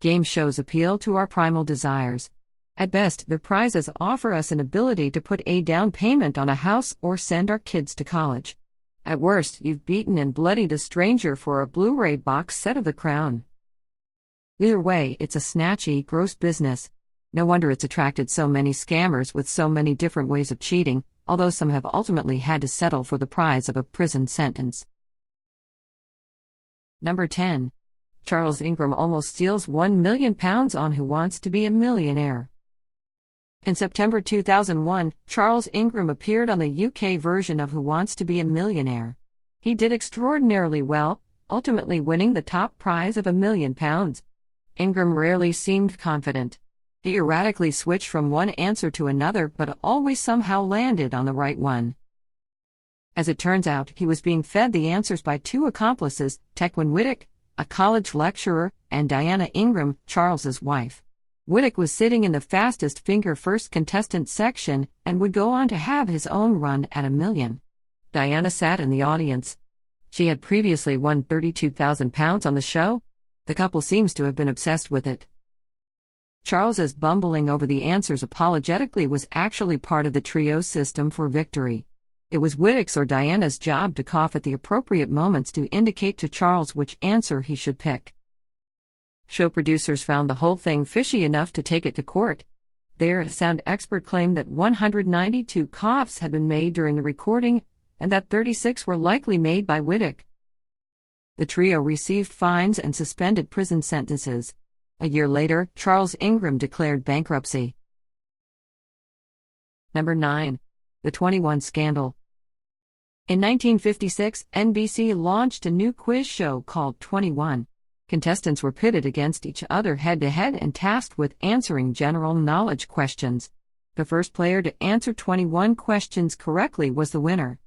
Game shows appeal to our primal desires. At best, the prizes offer us an ability to put a down payment on a house or send our kids to college. At worst, you've beaten and bloodied a stranger for a Blu-ray box set of The Crown. Either way, it's a snatchy, gross business. No wonder it's attracted so many scammers with so many different ways of cheating, although some have ultimately had to settle for the prize of a prison sentence. Number 10. Charles Ingram almost steals £1 million on Who Wants to Be a Millionaire. In September 2001, Charles Ingram appeared on the UK version of Who Wants to Be a Millionaire. He did extraordinarily well, ultimately winning the top prize of £1 million. Ingram rarely seemed confident. He erratically switched from one answer to another but always somehow landed on the right one. As it turns out, he was being fed the answers by two accomplices, Tequin Whittock, a college lecturer, and Diana Ingram, Charles's wife. Whittock was sitting in the fastest finger-first contestant section and would go on to have his own run at $1 million. Diana sat in the audience. She had previously won £32,000 on the show. The couple seems to have been obsessed with it. Charles's bumbling over the answers apologetically was actually part of the trio system for victory. It was Whittock's or Diana's job to cough at the appropriate moments to indicate to Charles which answer he should pick. Show producers found the whole thing fishy enough to take it to court. Their sound expert claimed that 192 coughs had been made during the recording, and that 36 were likely made by Whittock. The trio received fines and suspended prison sentences. A year later, Charles Ingram declared bankruptcy. Number 9. The 21 Scandal. In 1956, NBC launched a new quiz show called 21. Contestants were pitted against each other head-to-head and tasked with answering general knowledge questions. The first player to answer 21 questions correctly was the winner.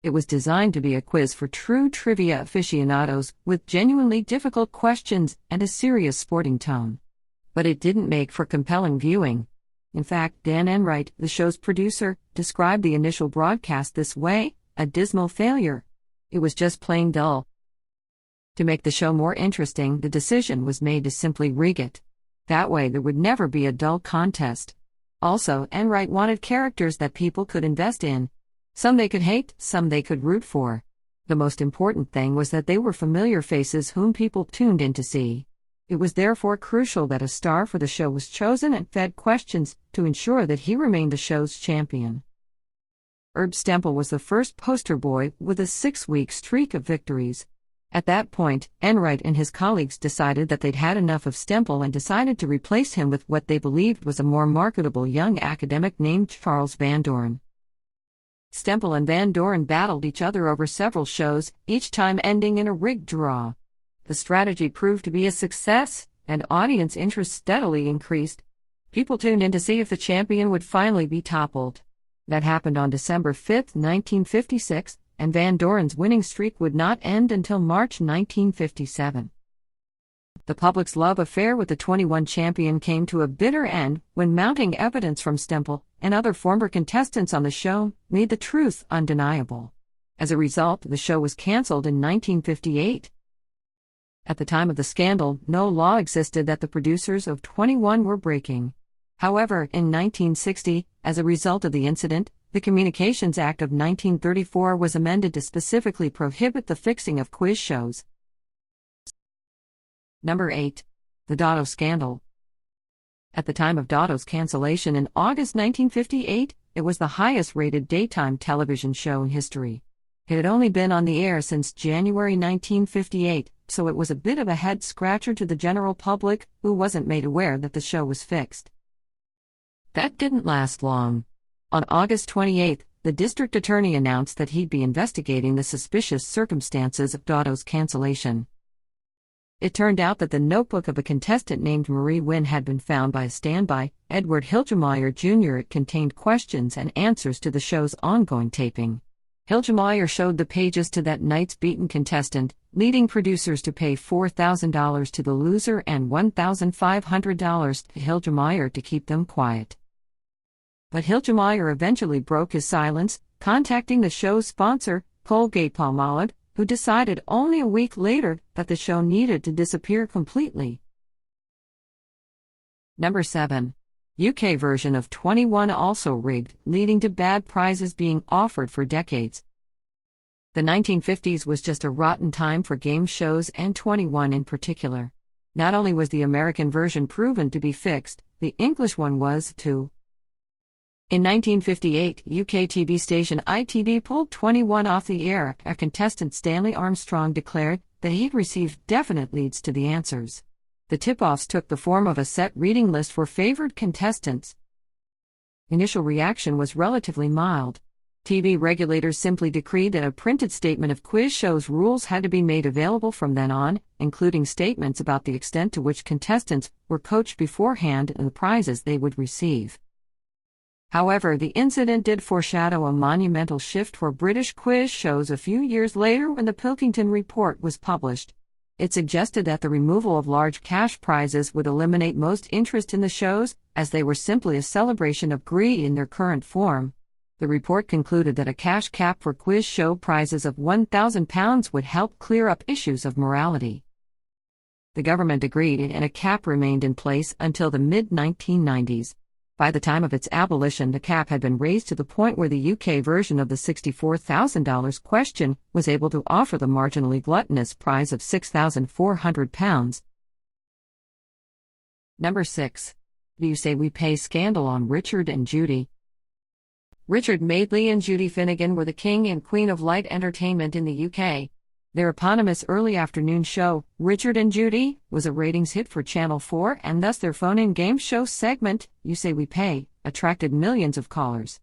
It was designed to be a quiz for true trivia aficionados, with genuinely difficult questions and a serious sporting tone. But it didn't make for compelling viewing. In fact, Dan Enright, the show's producer, described the initial broadcast this way: a dismal failure. It was just plain dull. To make the show more interesting, the decision was made to simply rig it. That way there would never be a dull contest. Also, Enright wanted characters that people could invest in. Some they could hate, some they could root for. The most important thing was that they were familiar faces whom people tuned in to see. It was therefore crucial that a star for the show was chosen and fed questions to ensure that he remained the show's champion. Herb Stempel was the first poster boy with a 6-week streak of victories. At that point, Enright and his colleagues decided that they'd had enough of Stempel and decided to replace him with what they believed was a more marketable young academic named Charles Van Doren. Stempel and Van Doren battled each other over several shows, each time ending in a rigged draw. The strategy proved to be a success, and audience interest steadily increased. People tuned in to see if the champion would finally be toppled. That happened on December 5, 1956, and Van Doren's winning streak would not end until March 1957. The public's love affair with the 21 champion came to a bitter end when mounting evidence from Stempel and other former contestants on the show made the truth undeniable. As a result, the show was cancelled in 1958. At the time of the scandal, no law existed that the producers of 21 were breaking. However, in 1960, as a result of the incident, the Communications Act of 1934 was amended to specifically prohibit the fixing of quiz shows. Number 8. The Dodo Scandal. At the time of Dodo's cancellation in August 1958, it was the highest-rated daytime television show in history. It had only been on the air since January 1958, so it was a bit of a head-scratcher to the general public, who wasn't made aware that the show was fixed. That didn't last long. On August 28, the district attorney announced that he'd be investigating the suspicious circumstances of Dodo's cancellation. It turned out that the notebook of a contestant named Marie Wynn had been found by a standby, Edward Hilgemeyer Jr. It contained questions and answers to the show's ongoing taping. Hilgemeyer showed the pages to that night's beaten contestant, leading producers to pay $4,000 to the loser and $1,500 to Hilgemeyer to keep them quiet. But Hilgemeyer eventually broke his silence, contacting the show's sponsor, Colgate-Palmolive, who decided only a week later that the show needed to disappear completely. Number 7. UK version of 21 also rigged, leading to bad prizes being offered for decades. The 1950s was just a rotten time for game shows and 21 in particular. Not only was the American version proven to be fixed, the English one was too. In 1958, UK TV station ITV pulled 21 off the air after contestant Stanley Armstrong declared that he'd received definite leads to the answers. The tip-offs took the form of a set reading list for favored contestants. Initial reaction was relatively mild. TV regulators simply decreed that a printed statement of quiz show's rules had to be made available from then on, including statements about the extent to which contestants were coached beforehand and the prizes they would receive. However, the incident did foreshadow a monumental shift for British quiz shows a few years later when the Pilkington Report was published. It suggested that the removal of large cash prizes would eliminate most interest in the shows, as they were simply a celebration of greed in their current form. The report concluded that a cash cap for quiz show prizes of £1,000 would help clear up issues of morality. The government agreed and a cap remained in place until the mid-1990s. By the time of its abolition, the cap had been raised to the point where the UK version of the $64,000 question was able to offer the marginally gluttonous prize of £6,400. Number 6. Do You Say We Pay scandal on Richard and Judy. Richard Madeley and Judy Finnegan were the king and queen of light entertainment in the UK. Their eponymous early afternoon show, Richard and Judy, was a ratings hit for Channel 4, and thus their phone-in game show segment, You Say We Pay, attracted millions of callers.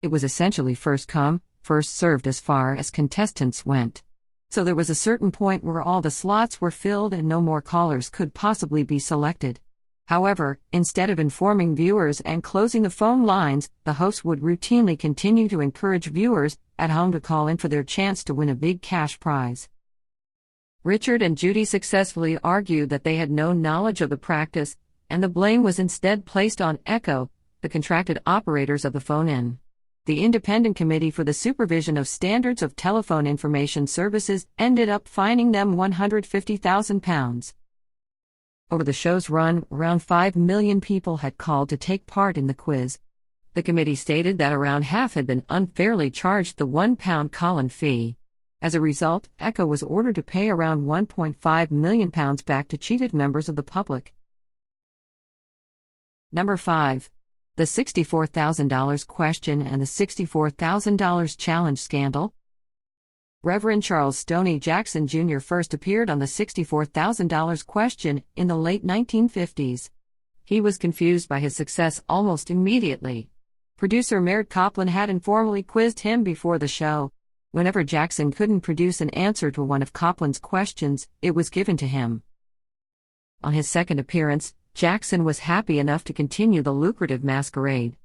It was essentially first come, first served as far as contestants went. So there was a certain point where all the slots were filled and no more callers could possibly be selected. However, instead of informing viewers and closing the phone lines, the hosts would routinely continue to encourage viewers at home to call in for their chance to win a big cash prize. Richard and Judy successfully argued that they had no knowledge of the practice, and the blame was instead placed on Echo, the contracted operators of the phone-in. The Independent Committee for the Supervision of Standards of Telephone Information Services ended up fining them £150,000. Over the show's run, around 5 million people had called to take part in the quiz. The committee stated that around half had been unfairly charged the £1 call-in fee. As a result, Echo was ordered to pay around £1.5 million back to cheated members of the public. Number 5. The $64,000 question and the $64,000 challenge scandal. Reverend Charles Stoney Jackson Jr. first appeared on the $64,000 question in the late 1950s. He was confused by his success almost immediately. Producer Merritt Copland had informally quizzed him before the show. Whenever Jackson couldn't produce an answer to one of Copland's questions, it was given to him. On his second appearance, Jackson was happy enough to continue the lucrative masquerade.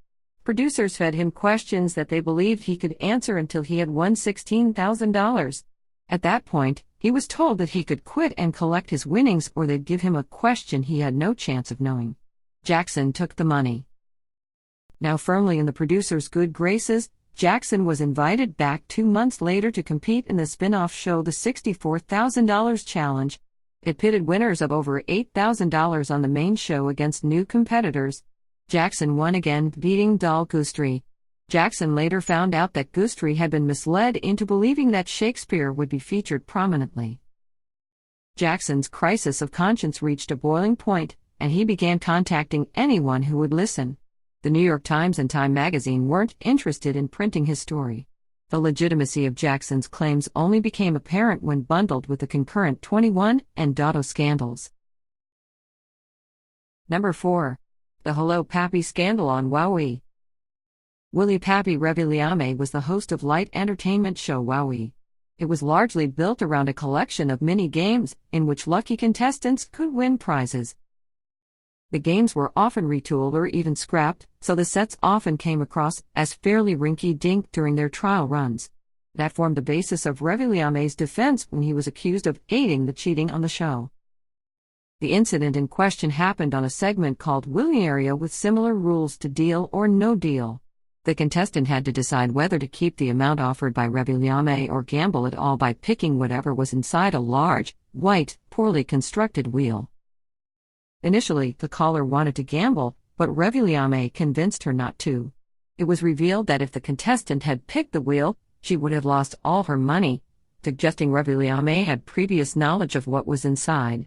Producers fed him questions that they believed he could answer until he had won $16,000. At that point, he was told that he could quit and collect his winnings or they'd give him a question he had no chance of knowing. Jackson took the money. Now firmly in the producer's good graces, Jackson was invited back 2 months later to compete in the spin-off show The $64,000 Challenge. It pitted winners of over $8,000 on the main show against new competitors. Jackson won again, beating Dal Gustri. Jackson later found out that Gustri had been misled into believing that Shakespeare would be featured prominently. Jackson's crisis of conscience reached a boiling point, and he began contacting anyone who would listen. The New York Times and Time magazine weren't interested in printing his story. The legitimacy of Jackson's claims only became apparent when bundled with the concurrent 21 and Dodo scandals. Number 4. The Hello Pappy scandal on WowWee. Willie Pappy Revilliame was the host of light entertainment show WowWee. It was largely built around a collection of mini-games in which lucky contestants could win prizes. The games were often retooled or even scrapped, so the sets often came across as fairly rinky-dink during their trial runs. That formed the basis of Revilliame's defense when he was accused of aiding the cheating on the show. The incident in question happened on a segment called Willie Area with similar rules to Deal or No Deal. The contestant had to decide whether to keep the amount offered by Revilliame or gamble it all by picking whatever was inside a large, white, poorly constructed wheel. Initially, the caller wanted to gamble, but Revilliame convinced her not to. It was revealed that if the contestant had picked the wheel, she would have lost all her money, suggesting Revilliame had previous knowledge of what was inside.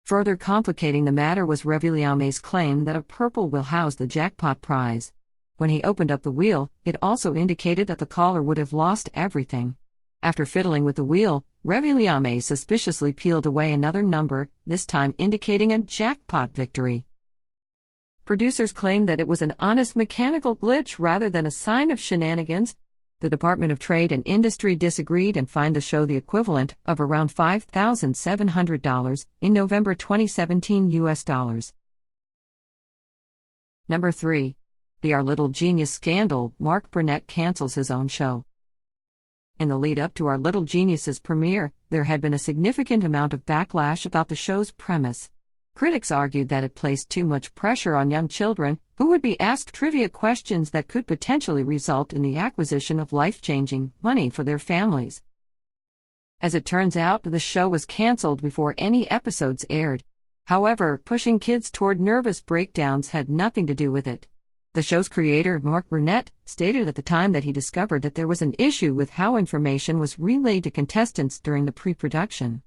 Further complicating the matter was Revilliame's claim that a purple wheel housed the jackpot prize. When he opened up the wheel, it also indicated that the caller would have lost everything. After fiddling with the wheel, Revilliame suspiciously peeled away another number, this time indicating a jackpot victory. Producers claimed that it was an honest mechanical glitch rather than a sign of shenanigans. The Department of Trade and Industry disagreed and fined the show the equivalent of around $5,700 in November 2017 US dollars. Number 3. The Our Little Genius scandal. Mark Burnett cancels his own show. In the lead-up to Our Little Genius's premiere, there had been a significant amount of backlash about the show's premise. Critics argued that it placed too much pressure on young children, who would be asked trivia questions that could potentially result in the acquisition of life-changing money for their families. As it turns out, the show was canceled before any episodes aired. However, pushing kids toward nervous breakdowns had nothing to do with it. The show's creator, Mark Burnett, stated at the time that he discovered that there was an issue with how information was relayed to contestants during the pre-production.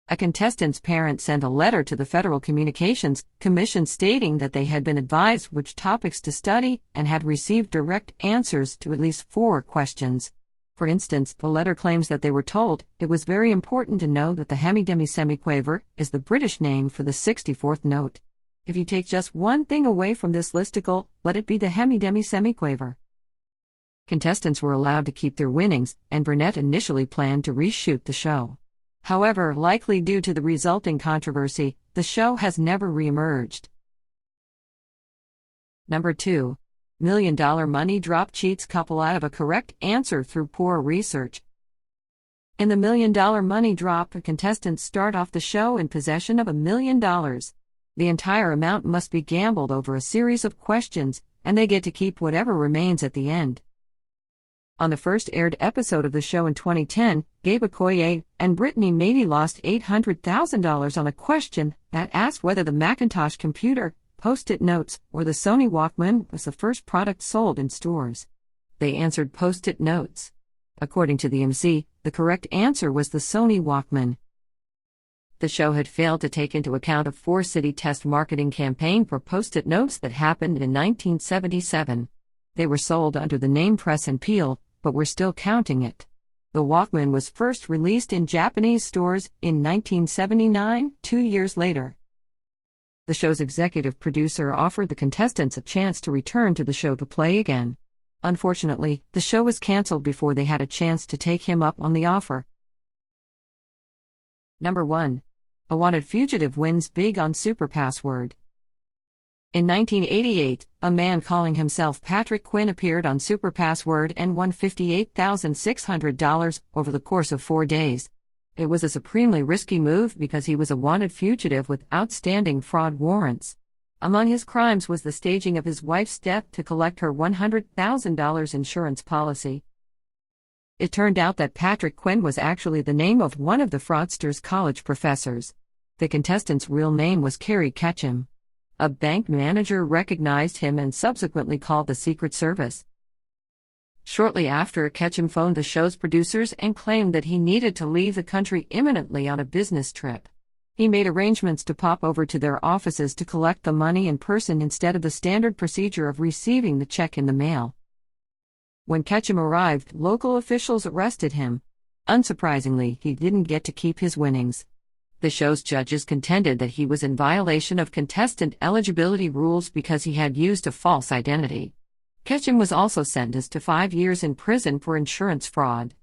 A contestant's parent sent a letter to the Federal Communications Commission stating that they had been advised which topics to study and had received direct answers to at least 4 questions. For instance, the letter claims that they were told it was very important to know that the hemi-demi semiquaver is the British name for the 64th note. If you take just one thing away from this listicle, let it be the hemi-demi semiquaver. Contestants were allowed to keep their winnings, and Burnett initially planned to reshoot the show. However, likely due to the resulting controversy, the show has never re-emerged. Number 2. $1 Million Money Drop cheats couple out of a correct answer through poor research. In the $1 Million Money Drop, the contestants start off the show in possession of $1 million. The entire amount must be gambled over a series of questions, and they get to keep whatever remains at the end. On the first aired episode of the show in 2010, Gabe Okoye and Brittany Mady lost $800,000 on a question that asked whether the Macintosh computer, Post-it notes, or the Sony Walkman was the first product sold in stores. They answered Post-it notes. According to the MC, the correct answer was the Sony Walkman. The show had failed to take into account a 4-city test marketing campaign for Post-it notes that happened in 1977. They were sold under the name Press and Peel, but we're still counting it. The Walkman was first released in Japanese stores in 1979, 2 years later. The show's executive producer offered the contestants a chance to return to the show to play again. Unfortunately, the show was canceled before they had a chance to take him up on the offer. Number 1. A wanted fugitive wins big on super password. In 1988, a man calling himself Patrick Quinn appeared on Super Password and won $58,600 over the course of 4 days. It was a supremely risky move because he was a wanted fugitive with outstanding fraud warrants. Among his crimes was the staging of his wife's death to collect her $100,000 insurance policy. It turned out that Patrick Quinn was actually the name of one of the fraudster's college professors. The contestant's real name was Kerry Ketchum. A bank manager recognized him and subsequently called the Secret Service. Shortly after, Ketchum phoned the show's producers and claimed that he needed to leave the country imminently on a business trip. He made arrangements to pop over to their offices to collect the money in person instead of the standard procedure of receiving the check in the mail. When Ketchum arrived, local officials arrested him. Unsurprisingly, he didn't get to keep his winnings. The show's judges contended that he was in violation of contestant eligibility rules because he had used a false identity. Ketchum was also sentenced to 5 years in prison for insurance fraud.